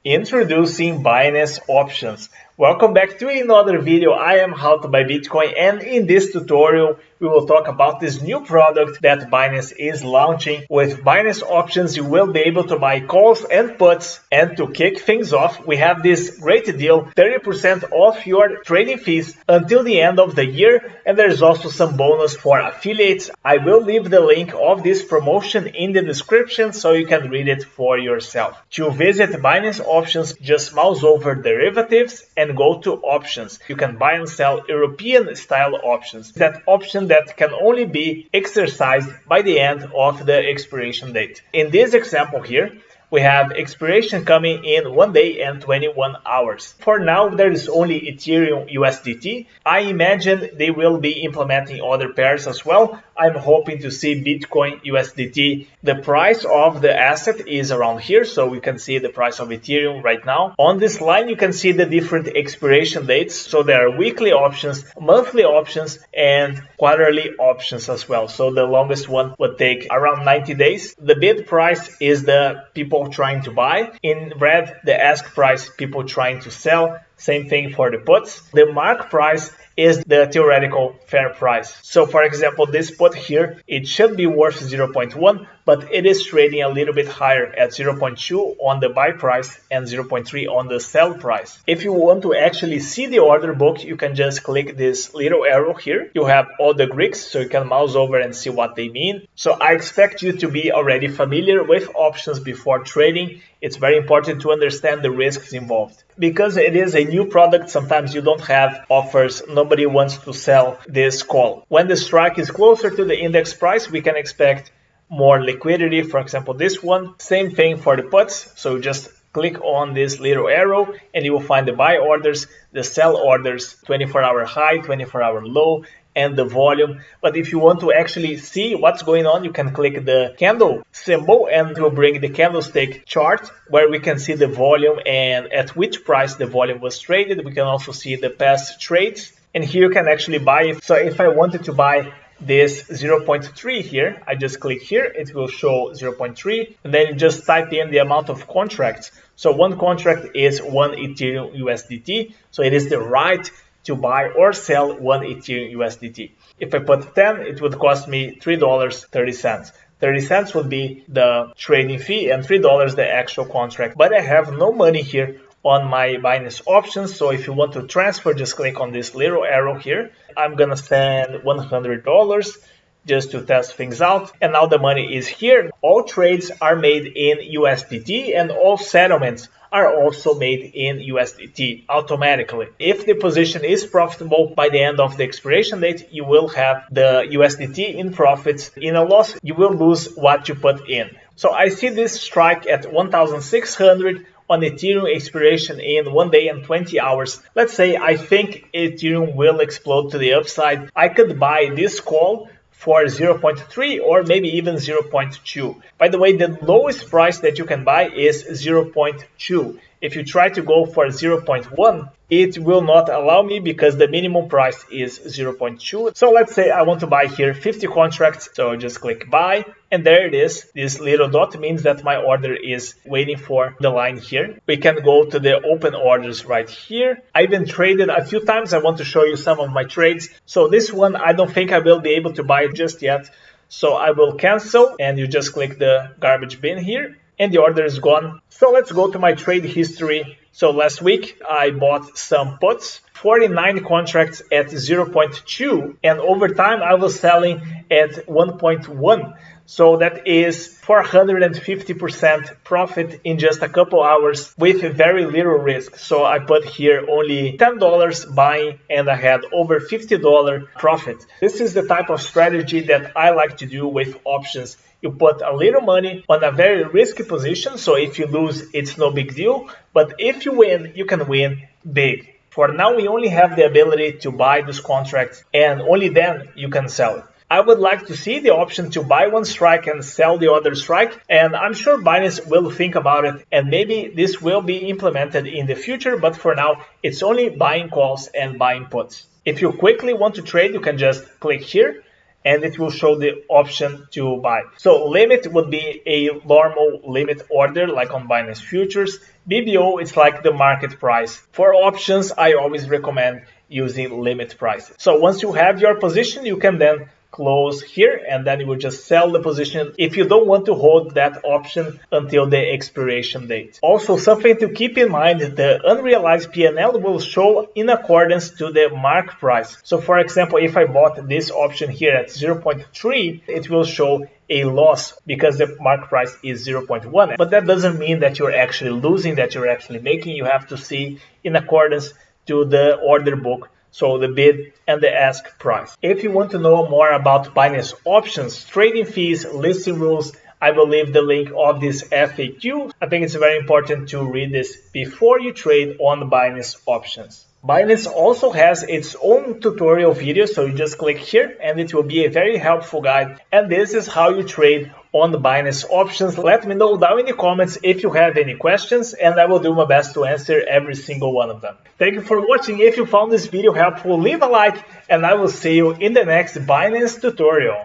Introducing Binance Options. Welcome back to another video. I am How to Buy Bitcoin, and in this tutorial we will talk about this new product that Binance is launching. With Binance Options you will be able to buy calls and puts, and to kick things off we have this great deal, 30% off your trading fees until the end of the year, and there's also some bonus for affiliates. I will leave the link of this promotion in the description so you can read it for yourself. To visit Binance Options, just mouse over derivatives and go to options. You can buy and sell European style options. That option that can only be exercised by the end of the expiration date. In this example here, we have expiration coming in 1 day and 21 hours. For now, there is only Ethereum USDT. I imagine they will be implementing other pairs as well. I'm hoping to see Bitcoin USDT. The price of the asset is around here, so we can see the price of Ethereum right now. On this line, you can see the different expiration dates. So there are weekly options, monthly options, and quarterly options as well. So the longest one would take around 90 days. The bid price is the people trying to buy. In red, the ask price, people trying to sell. Same thing for the puts. The mark price is the theoretical fair price. So for example, this put here, it should be worth 0.1, but it is trading a little bit higher at 0.2 on the buy price and 0.3 on the sell price. If you want to actually see the order book, you can just click this little arrow here. You have all the Greeks, so you can mouse over and see what they mean. So I expect you to be already familiar with options before trading. It's very important to understand the risks involved. Because it is a new product, sometimes you don't have offers. Nobody wants to sell this call. When the strike is closer to the index price, we can expect more liquidity. For example, this one. Same thing for the puts. So just click on this little arrow and you will find the buy orders, the sell orders, 24-hour high, 24-hour low, and the volume. But if you want to actually see what's going on, you can click the candle symbol and it will bring the candlestick chart where we can see the volume and at which price the volume was traded. We can also see the past trades, and here you can actually buy. So if I wanted to buy this 0.3 here, I just click here, it will show 0.3, and then you just type in the amount of contracts. So one contract is 1 Ethereum USDT, so it is the right to buy or sell 1 Ethereum USDT. If I put 10, it would cost me $3.30. 30 cents would be the trading fee and $3 the actual contract. But I have no money here on my Binance Options, so if you want to transfer, just click on this little arrow here. I'm gonna send $100 just to test things out, and now the money is here. All trades are made in USDT and all settlements are also made in USDT automatically. If the position is profitable by the end of the expiration date, you will have the USDT in profits. In a loss, you will lose what you put in. So I see this strike at 1,600 on Ethereum expiration in 1 day and 20 hours. Let's say I think Ethereum will explode to the upside. I could buy this call for 0.3 or maybe even 0.2. By the way, the lowest price that you can buy is 0.2. If you try to go for 0.1, it will not allow me because the minimum price is 0.2. So let's say I want to buy here 50 contracts. So just click buy, and there it is. This little dot means that my order is waiting for the line here. We can go to the open orders right here. I've been traded a few times. I want to show you some of my trades. So this one, I don't think I will be able to buy it just yet. So I will cancel, and you just click the garbage bin here, and the order is gone. So let's go to my trade history. So last week I bought some puts, 49 contracts at 0.2, and over time I was selling at 1.1. So that is 450% profit in just a couple hours with very little risk. So I put here only $10 buying and I had over $50 profit. This is the type of strategy that I like to do with options. You put a little money on a very risky position, so if you lose, it's no big deal. But if you win, you can win big. For now, we only have the ability to buy this contract, and only then you can sell it. I would like to see the option to buy one strike and sell the other strike, and I'm sure Binance will think about it, and maybe this will be implemented in the future, but for now, it's only buying calls and buying puts. If you quickly want to trade, you can just click here, and it will show the option to buy. So limit would be a normal limit order like on Binance Futures. BBO is like the market price. For options, I always recommend using limit prices. So once you have your position, you can then close here, and then you will just sell the position if you don't want to hold that option until the expiration date. Also, something to keep in mind, the unrealized P&L will show in accordance to the mark price. So for example, if I bought this option here at 0.3, it will show a loss because the mark price is 0.1. But that doesn't mean that you're actually losing, that you're actually making. You have to see in accordance to the order book, so the bid and the ask price. If you want to know more about Binance Options, trading fees, listing rules, I will leave the link of this FAQ. I think it's very important to read this before you trade on Binance Options. Binance also has its own tutorial video, so you just click here and it will be a very helpful guide. And this is how you trade on the Binance Options. Let me know down in the comments if you have any questions, and I will do my best to answer every single one of them. Thank you for watching. If you found this video helpful, leave a like, and I will see you in the next Binance tutorial.